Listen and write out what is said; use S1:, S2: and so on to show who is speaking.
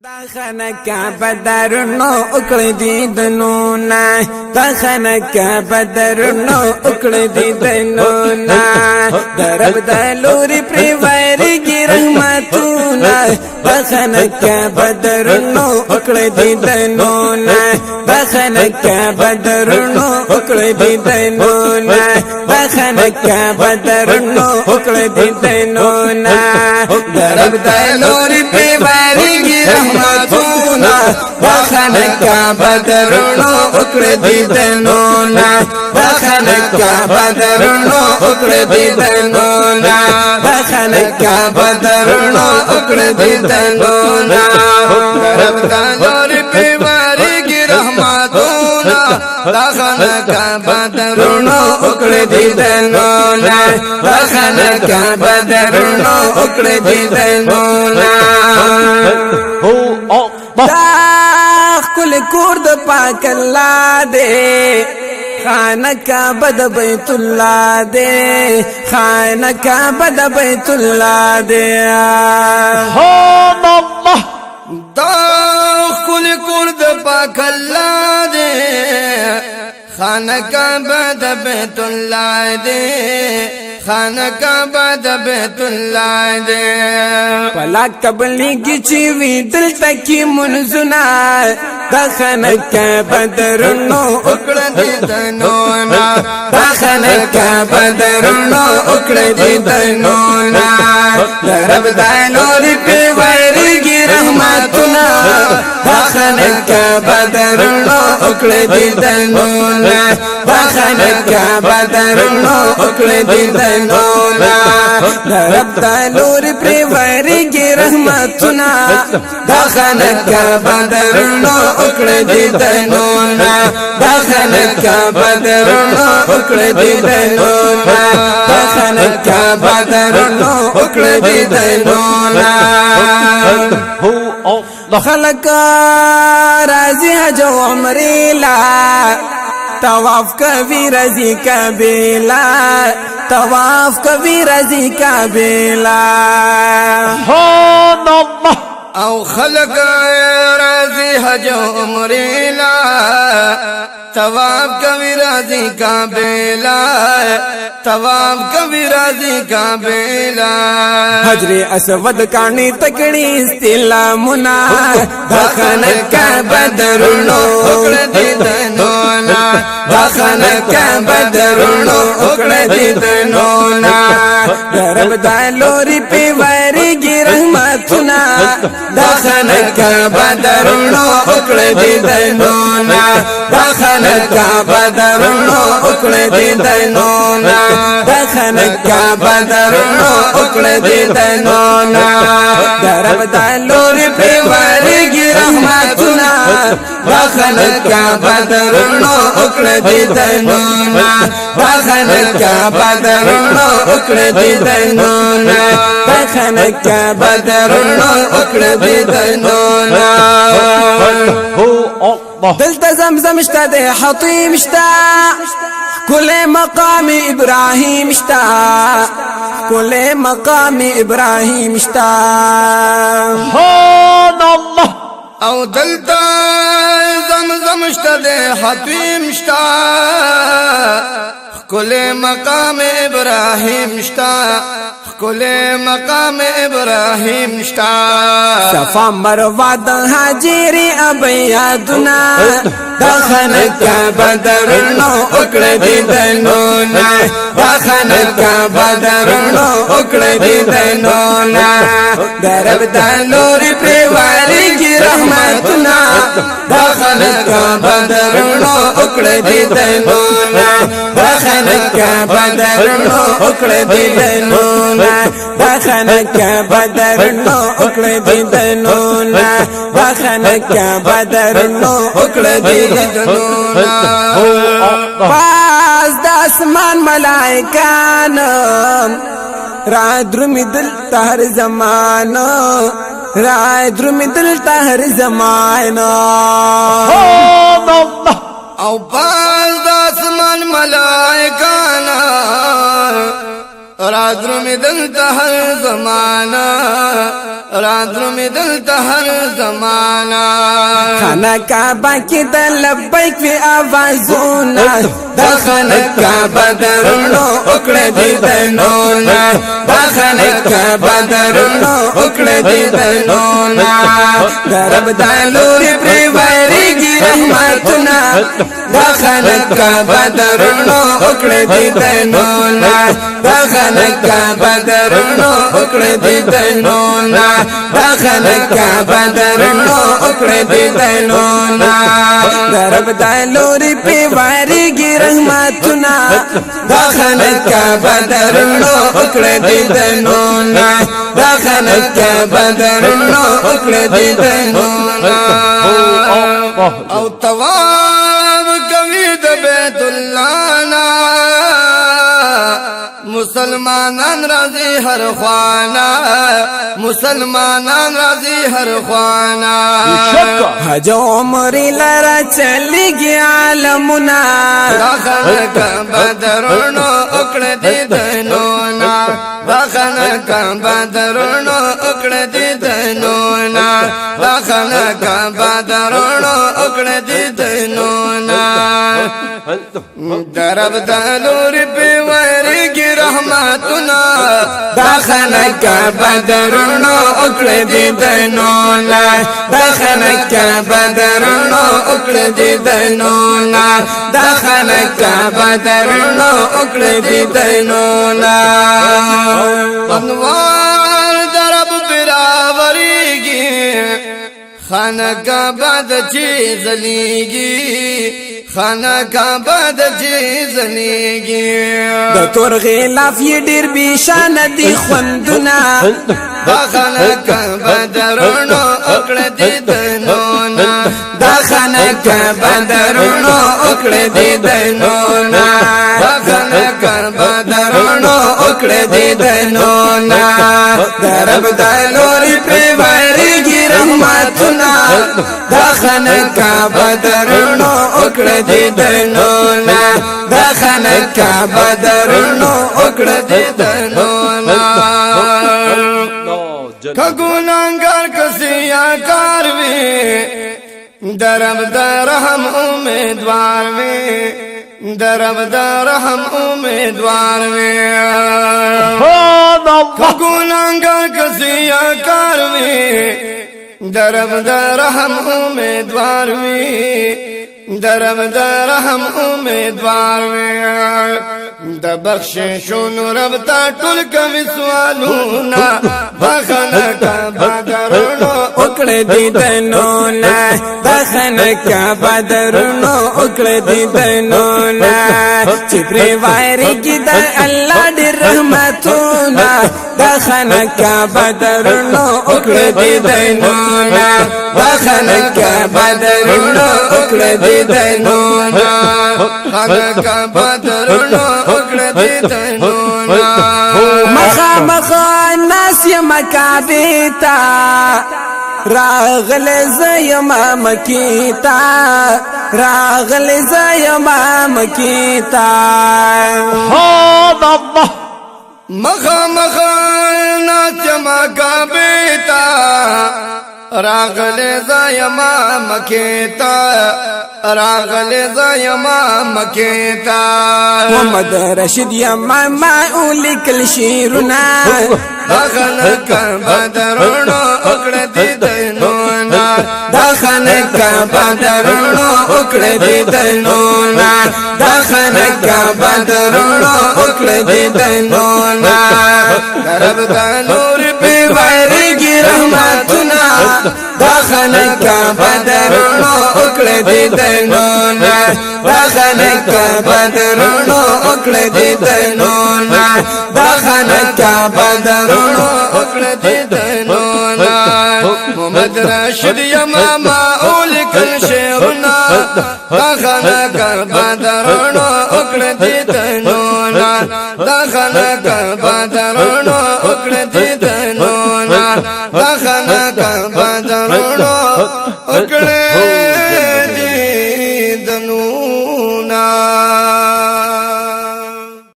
S1: دا خانکا بدرنو اکڑ دی دنونا دا خانکا بدرنو اکڑ دی دنونا درب دلوری پریواری کی رحمتونا دا خانکا بدرنو اکڑ دی دنونا دا خانکا بدرنو اکڑ دی دنونا دا خانکا بدرنو اکڑ دی دنونا درب دلوری پریواری کی رحمتونا بخنکا بدرنو اکڑ دیدنونا بخنکا بدرنو اکڑ دیدنونا بخنکا بدرنو اکڑ دیدنونا رب دانور پیواری کی رحمتونا بخنکا بدرنو اکڑ دیدنونا بخنکا بدرنو اکڑ دیدنونا دا کل کور د پاک الله دے خانکا بد بیت الله دے خانکا بد بیت الله دے
S2: سبحان الله
S3: دا کل کور د پاک الله دے خانکا بد بیت الله دے خانکا بد بیت الله دے
S1: پلا قبلی چی وی دل تکی منزنا دا خانکا بدرنو
S3: اکڑ دیدنونا
S1: دا خانکا بدرنو اکڑ دیدنونا رب دانوری پیواری کی رحمتنا دا خانکا بدرنو اکڑ دیدنونا دا خانکا بدرنو اکڑ دیدنونا رب دانوری پیواری کی رحمتنا دا خانکا بدرنو اکڑ دیدنونا دا خانکا بدرنو اکڑ دیدنونا دا خانکا بدرنو اکڑ دیدنونا خلق راضی حج و عمری لا طواف کبھی رضی کبیلا طواف کبھی رضی کبیلا
S2: سبحان الله
S3: او خلق راضی حج عمری لا طواف کبھی راضی کعبیلا طواف کبھی راضی کعبیلا
S1: حجر اسود کانی تکڑی استلامنا دخنکا بدرنو
S3: اکڑ دیدنونا
S1: دخنکا بدرنو اکڑ دیدنونا درب دالوری پیواری کی رحمتنا دخنکا بدرنو اکڑ دیدنونا دخنکا بدرنو اکڑ دیدنونا دخنکا بدرنو اکڑ دیدنونا درب دالوری پیواری کی رحمتنا دخنکا بدرنو اکڑ دیدنونا دخنکا بدرنو اکڑ دیدنونا دخنکا بدرنو اکڑ دیدنونا دلتا زمزم شتا دے حطیم شتا کل مقام ابراہیم شتا کل مقام ابراہیم شتا
S2: سبحان الله
S3: او دلتا زمزم شتا دے حتیم شتا کل مقام ابراہیم شتا کل مقام ابراہیم شتا
S1: صفا مروہ دا حاجری ابیادنا دخنکا بدرنو اکڑ دیدنونا دخنکا بدرنو اکڑ دیدنونا درب دانوری پریواری کی رحمتنا دخنکا بدرنو اکڑ دیدنونا دخنکا بدرنو اکڑ دیدنونا دخنکا بدرنو اکڑ دیدنونا دخنکا بدرنو اکڑ دیدنونا پاس د اسمان ملائکان را درمی دل تهر زمان را درمی دل تهر زمان
S2: سبحان الله
S3: او پاس د اسمان ملائکانا رادرو می دلتا هر زمانہ رادرو می دلتا هر زمانہ
S1: خانہ کعبہ کی دا لبیک وی آوازونا دا خانہ کعبہ درونو اکڑ دی دنونا دا خانہ کعبہ درونو اکڑ دی دنونا دا رب دا لوری پریواری گی رحمتنا دا خانہ کعبہ درونو اکڑ دی دنونا دا خانہ کعبہ درونو اکڑ دی دنونا دا خانہ کعبہ درونو اکڑ دی دنونا دا رب دا لوری پریواری گی رحمتنا دا خانہ کعبہ درونو اکڑ دی دنونا دا خانہ کعبہ درونو اکڑ دی دنونا او تواب کوي د بیت الله نا مسلمانان راضی هر خوانا مسلمانان راضی هر خوانا حج عمر لرا چلیږي عالمنا داخل بدرونو اکړه دي دنونا داخل بدرونو اکړه دي دنونا داخل بدرونو اکړه دي دنونا درب دلور په ورګي رحمتنا داخل بدرونو اکړه دي دنونا داخل بدرونو اکړه دي دنونا داخل بدرونو اکړه دي دنونا انوار درب براوریږي خانه کعبه د چی زلیږي خانه کعبه د چی زلیږي د تور غلاف یې ډیر بشان دي خوندونه دا خانه کعبه درونو اکړه دي دنونا دا خانه کعبه درونو اکړه دي دنونا دا خانه کعبه درونو اکړه دي دنونا درب دلوري پریواريږي رحمتنا دا خانه کعبه درونو اکړه دي دنونا دا خانه کعبه درونو اکړه دي دنونا کګونانګار کسیا کار وی درب درهم امیدوار وی درب درهم امیدوار وی کګونانګار کسیا کار وی درب درهم امیدوار وی درب درهم امیدوار وی د بخششون رب تا ټول کوي سوالونه بخنه کعبه درونو اکړه دي دنونا بخنه کعبه درونو اکړه دي دنونا چې پریواری کې د الله دې رحمتونه بخنه کعبه درونو اکړه دي دنونا بخنه کعبه درونو اکړه دي دنونا خانه کعبه درونو اکړه دي دنونا مخا مخا ناس یم کعبه تا راغل زیما مکیتا راغل زیما مکیتا
S2: سبحان الله
S3: مخا مخا ناس یم کعبه تا راغل زیما مکیتا راغل زیما مکیتا محمد رشید یما ما اولیکل شیرنا داخل کعبه درونو اکړه دي دنونا داخل کعبه درونو اکړه دي دنونا داخل کعبه درونو اکړه دي دنونا درب دلور په ورګي رحمتنا داخل کعبه درونو اکړه دي دنونا داخل کعبه درونو اکړه دي دنونا داخل کعبه درونو اکړه دي دنونا محمد راشد یما ما اولیکل شیرنا داخل کعبه درونو اکړه دي دنونا داخل کعبه درونو اکړه دي دنونا داخل کعبه درونو اکړه